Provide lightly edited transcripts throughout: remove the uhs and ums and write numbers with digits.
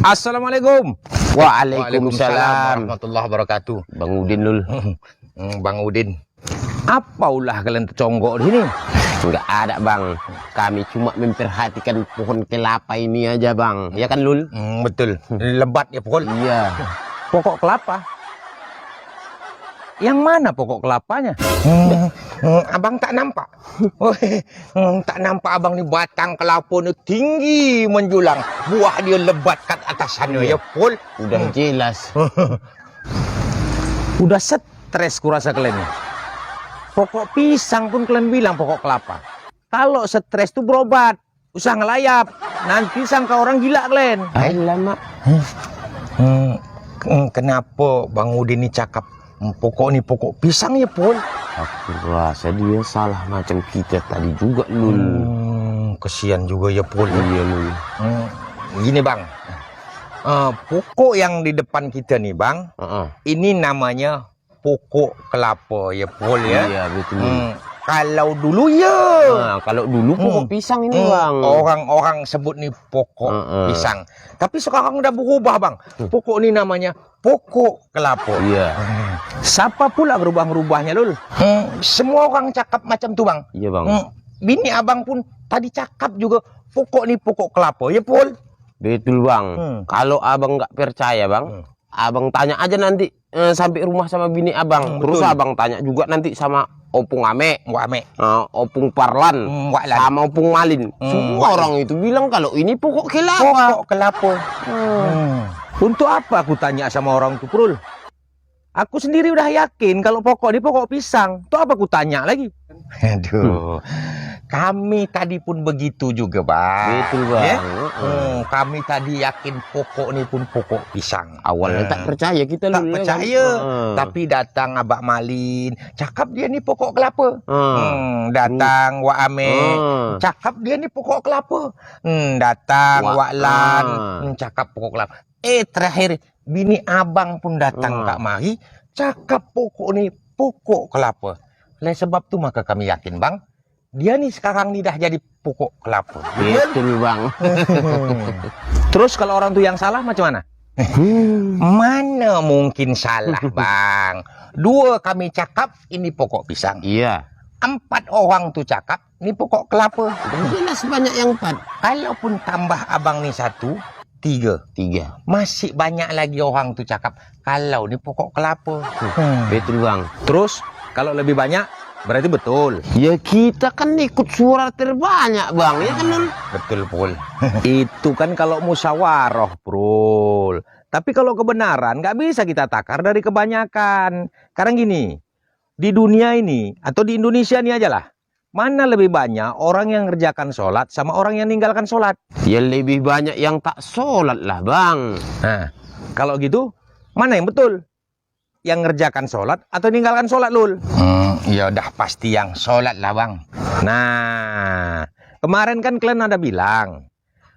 Assalamualaikum. Waalaikumsalam warahmatullahi wabarakatuh. Bang Udin Lul. Bang Udin, apa ulah kalian terconggok di sini? Enggak ada bang, kami cuma memperhatikan pohon kelapa ini aja bang. Ya kan Lul? Betul, lebat ya pokok. Iya. Pokok kelapa. Yang mana pokok kelapanya? Abang tak nampak. Tak nampak abang ni batang kelapa ni tinggi menjulang. Buah dia lebat kat atas sana ya Pol. Udah jelas. Udah stres kurasa kalian ni. Pokok pisang pun kalian bilang pokok kelapa. Kalau stres tuh berobat. Usah ngelayap. Nanti sangka orang gila kalian. Alamak. Kenapa Bang Udin ni cakap pokok ni pokok pisang ya Pol? Aku rasa dia salah macam kita tadi juga Lul. Kesian juga ya Pol. Iya Lul. Gini Bang. Pokok yang di depan kita nih Bang. Ini namanya pokok kelapa ya Pol ya. Iya betul. Kalau dulu ya. Kalau dulu pokok pisang ini bang. Orang-orang sebut nih pokok pisang. Tapi sekarang udah berubah Bang. Pokok ini namanya pokok kelapa. Iya. Siapa pula ngerubah-ngerubahnya Lul? Semua orang cakap macam tuh Bang. Iya bang. Bini abang pun tadi cakap juga pokok ini pokok kelapa ya Pol. Betul bang. Kalau abang nggak percaya bang, abang tanya aja nanti sampai rumah sama bini abang. Terus abang tanya juga nanti sama Opung Ame, Opung Parlan, sama Opung Malin. Semua orang itu bilang kalau ini pokok kelapa. Pokok kelapa. Untuk apa aku tanya sama orang itu, Prul? Aku sendiri udah yakin kalau pokok ini pokok pisang. Tuh apa aku tanya lagi? Aduh. Kami tadi pun begitu juga, Bang. Betul, Bang. Ya? Kami tadi yakin pokok ini pun pokok pisang. Awalnya tak percaya kita. Tak percaya. Tapi datang Abak Malin, cakap dia ni pokok kelapa. Datang Wak Ame, cakap dia ni pokok kelapa. Datang Wak Lan, cakap pokok kelapa. Terakhir bini abang pun datang Kak Mari, cakap pokok ni pokok kelapa. Oleh sebab tu maka kami yakin Bang, dia nih sekarang nih dah jadi pokok kelapa. Betul Bang. Terus kalau orang tuh yang salah macam mana? Mana mungkin salah Bang. 2 kami cakap ini pokok pisang. Iya. 4 orang tuh cakap ini pokok kelapa. Jelas banyak yang 4. Kalaupun tambah abang nih 1, 3. Masih banyak lagi orang tuh cakap kalau ini pokok kelapa. Betul Bang. Terus kalau lebih banyak berarti betul. Ya kita kan ikut suara terbanyak Bang. Ya kan Lul? Betul Pul. Itu kan kalau musyawarah Prul. Tapi kalau kebenaran nggak bisa kita takar dari kebanyakan. Karena gini, di dunia ini atau di Indonesia ini aja lah, mana lebih banyak orang yang ngerjakan sholat sama orang yang ninggalkan sholat? Ya lebih banyak yang tak sholat lah Bang. Nah, kalau gitu mana yang betul? Yang ngerjakan sholat atau ninggalkan sholat Lul? Ya udah pasti yang sholat lah Bang. Nah, kemarin kan kalian ada bilang,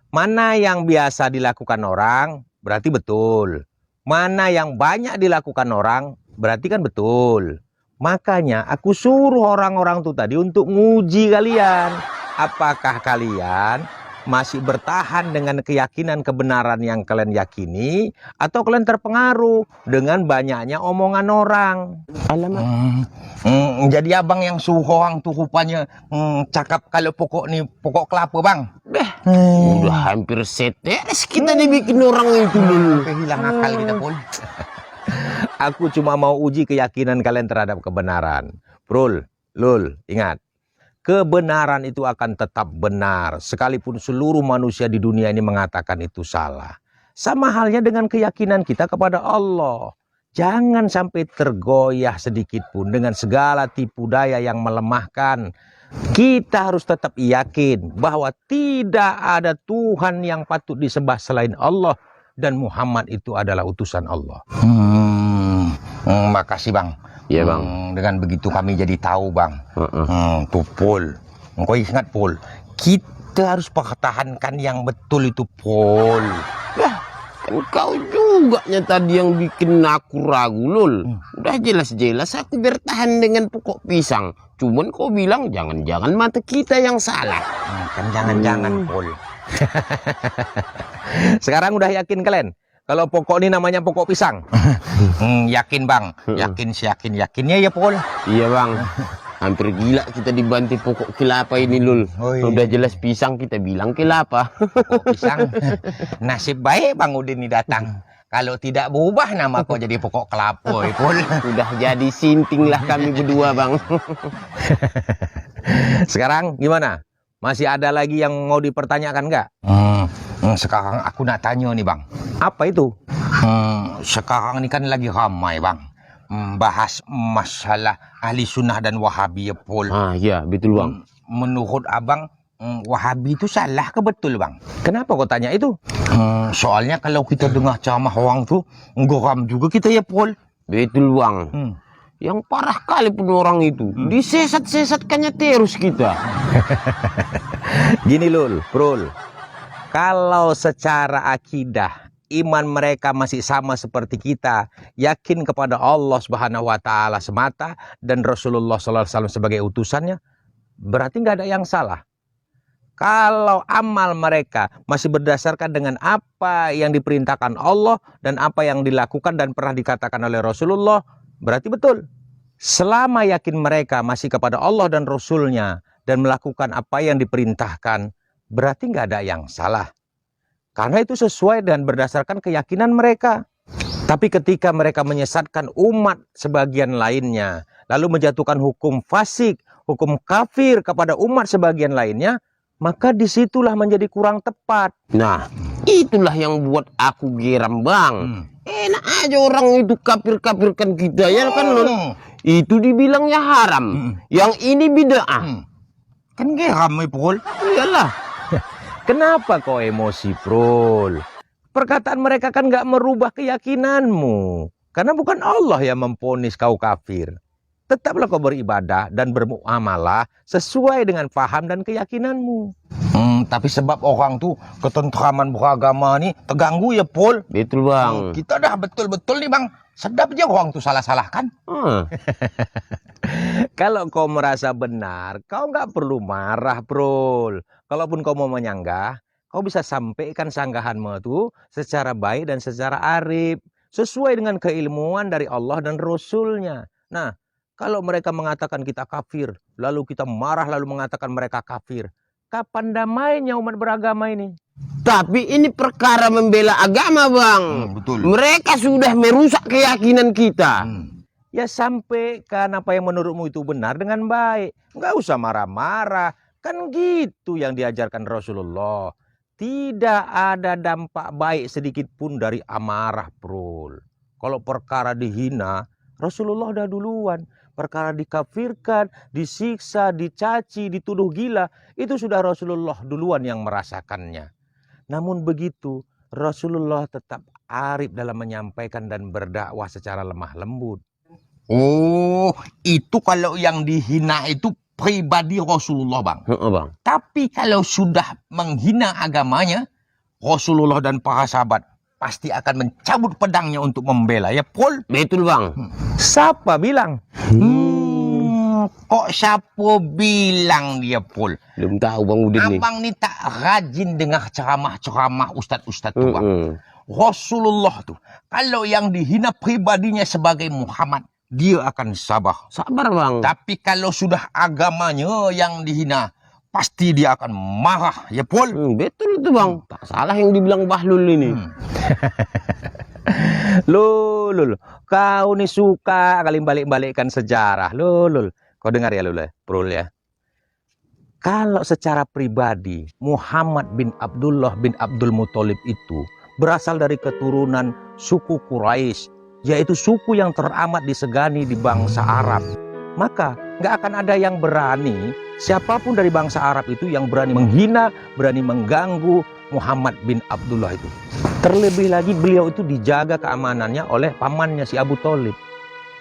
mana yang biasa dilakukan orang berarti betul. Mana yang banyak dilakukan orang berarti kan betul. Makanya aku suruh orang-orang tuh tadi untuk nguji kalian. Apakah kalian masih bertahan dengan keyakinan kebenaran yang kalian yakini, atau kalian terpengaruh dengan banyaknya omongan orang? Alamak. Jadi abang yang suruh orang tuh rupanya cakap kalau pokok ni pokok kelapa Bang. Udah hampir setes kita dibikin orang itu dulu. Hilang akal kita Pul. Aku cuma mau uji keyakinan kalian terhadap kebenaran. Prul, Lul, ingat. Kebenaran itu akan tetap benar, sekalipun seluruh manusia di dunia ini mengatakan itu salah. Sama halnya dengan keyakinan kita kepada Allah. Jangan sampai tergoyah sedikit pun dengan segala tipu daya yang melemahkan. Kita harus tetap yakin bahwa tidak ada Tuhan yang patut disembah selain Allah. Dan Muhammad itu adalah utusan Allah. Makasih Bang. Iya Bang. Dengan begitu kami jadi tahu Bang. Tuh Pol. Kau ingat Pol, kita harus pertahankan yang betul itu Pol. Ya, kan kau juga tadi yang bikin aku ragu Lul. Udah jelas-jelas aku bertahan dengan pokok pisang. Cuman kau bilang jangan-jangan mata kita yang salah. Kan jangan-jangan Pol. Sekarang udah yakin kalian kalau pokok ini namanya pokok pisang? Yakin bang, yakinnya ya Pol. Iya bang, hampir gila kita dibanting pokok kelapa ini lul. Udah jelas pisang kita bilang kelapa. Pokok pisang. Nasib baik Bang Udin ini datang. Kalau tidak berubah nama kau jadi pokok kelapa, Pol. Udah jadi sinting lah kami berdua bang. Sekarang gimana? Masih ada lagi yang mau dipertanyakan nggak? Sekarang aku nak tanya nih bang. Apa itu? Sekarang ini kan lagi ramai bang. Bahas masalah ahli sunnah dan wahabi ya Pol. Iya betul bang. Menurut abang, wahabi itu salah ke betul bang? Kenapa kau tanya itu? Soalnya kalau kita dengar ceramah orang tuh, geram juga kita ya Pol. Betul bang. Yang parah kali pun orang itu disesat-sesatkannya terus kita. Gini lul, Prul. Kalau secara akidah iman mereka masih sama seperti kita, yakin kepada Allah Subhanahu wa taala semata dan Rasulullah sallallahu alaihi wasallam sebagai utusannya, berarti nggak ada yang salah. Kalau amal mereka masih berdasarkan dengan apa yang diperintahkan Allah dan apa yang dilakukan dan pernah dikatakan oleh Rasulullah, berarti betul. Selama yakin mereka masih kepada Allah dan Rasulnya dan melakukan apa yang diperintahkan, berarti nggak ada yang salah. Karena itu sesuai dan berdasarkan keyakinan mereka. Tapi ketika mereka menyesatkan umat sebagian lainnya, lalu menjatuhkan hukum fasik, hukum kafir kepada umat sebagian lainnya, maka disitulah menjadi kurang tepat. Nah, itulah yang buat aku geram bang. Enak aja orang itu kafir-kafirkan kita ya kan lul. Itu dibilangnya haram. Yang ini bid'ah. Kan geram ya Pol. Iyalah. Kenapa kau emosi Prul? Perkataan mereka kan gak merubah keyakinanmu. Karena bukan Allah yang memvonis kau kafir. Tetaplah kau beribadah dan bermuamalah sesuai dengan paham dan keyakinanmu. Tapi sebab orang tuh ketentraman beragama nih terganggu ya Pol. Betul bang. Kita dah betul-betul nih bang. Sedap aja orang tuh salah-salahkan. Kalau kau merasa benar, kau nggak perlu marah, Prul. Kalaupun kau mau menyanggah, kau bisa sampaikan sanggahanmu itu secara baik dan secara arif, sesuai dengan keilmuan dari Allah dan Rasulnya. Nah, kalau mereka mengatakan kita kafir, lalu kita marah lalu mengatakan mereka kafir, kapan damainya umat beragama ini? Tapi ini perkara membela agama bang. Betul. Mereka sudah merusak keyakinan kita. Ya sampaikan apa yang menurutmu itu benar dengan baik. Nggak usah marah-marah. Kan gitu yang diajarkan Rasulullah. Tidak ada dampak baik sedikit pun dari amarah, Prul. Kalau perkara dihina, Rasulullah udah duluan. Perkara dikafirkan, disiksa, dicaci, dituduh gila, itu sudah Rasulullah duluan yang merasakannya. Namun begitu, Rasulullah tetap arif dalam menyampaikan dan berdakwah secara lemah lembut. Oh, itu kalau yang dihina itu pribadi Rasulullah, Bang. Bang. Tapi kalau sudah menghina agamanya, Rasulullah dan para sahabat pasti akan mencabut pedangnya untuk membela, ya Pol? Betul Bang. Siapa bilang? Kok siapa bilang dia Pol? Belum tahu Bang Udin nih. Abang nih tak rajin dengar ceramah-ceramah ustadz-ustadz tuh Bang. Rasulullah tuh, kalau yang dihina pribadinya sebagai Muhammad, dia akan sabar. Sabar Bang. Tapi kalau sudah agamanya yang dihina, pasti dia akan marah, ya Pol? Betul itu Bang. Tak salah yang dibilang Bahlul ini. Lul, kau nih suka kali balik-balikkan sejarah. Lul, kau dengar ya Lul, Prul ya. Kalau secara pribadi, Muhammad bin Abdullah bin Abdul Muthalib itu berasal dari keturunan suku Quraisy, yaitu suku yang teramat disegani di bangsa Arab. Maka nggak akan ada yang berani, siapapun dari bangsa Arab itu yang berani menghina, berani mengganggu Muhammad bin Abdullah itu. Terlebih lagi beliau itu dijaga keamanannya oleh pamannya si Abu Thalib.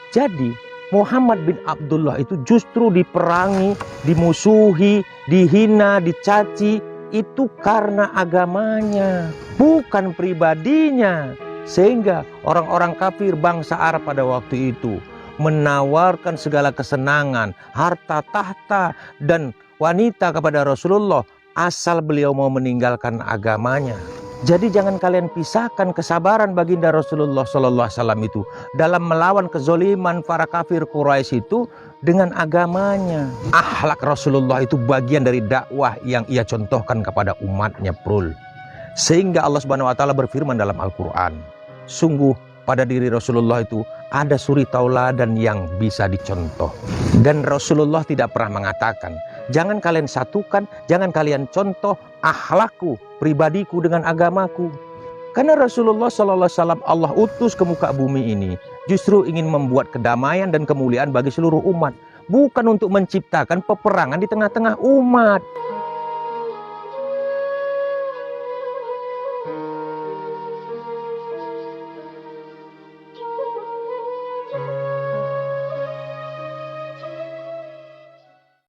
Jadi Muhammad bin Abdullah itu justru diperangi, dimusuhi, dihina, dicaci, itu karena agamanya, bukan pribadinya. Sehingga orang-orang kafir bangsa Arab pada waktu itu menawarkan segala kesenangan, harta tahta dan wanita kepada Rasulullah asal beliau mau meninggalkan agamanya. Jadi jangan kalian pisahkan kesabaran baginda Rasulullah Sallallahu Alaihi Wasallam itu dalam melawan kezoliman para kafir Quraisy itu dengan agamanya. Akhlak Rasulullah itu bagian dari dakwah yang ia contohkan kepada umatnya, Prul. Sehingga Allah Subhanahu Wa Taala berfirman dalam Al-Quran, sungguh pada diri Rasulullah itu ada suri tauladan yang bisa dicontoh. Dan Rasulullah tidak pernah mengatakan, jangan kalian satukan, jangan kalian contoh akhlakku, pribadiku dengan agamaku. Karena Rasulullah Sallallahu Alaihi Wasallam Allah utus ke muka bumi ini justru ingin membuat kedamaian dan kemuliaan bagi seluruh umat, bukan untuk menciptakan peperangan di tengah-tengah umat.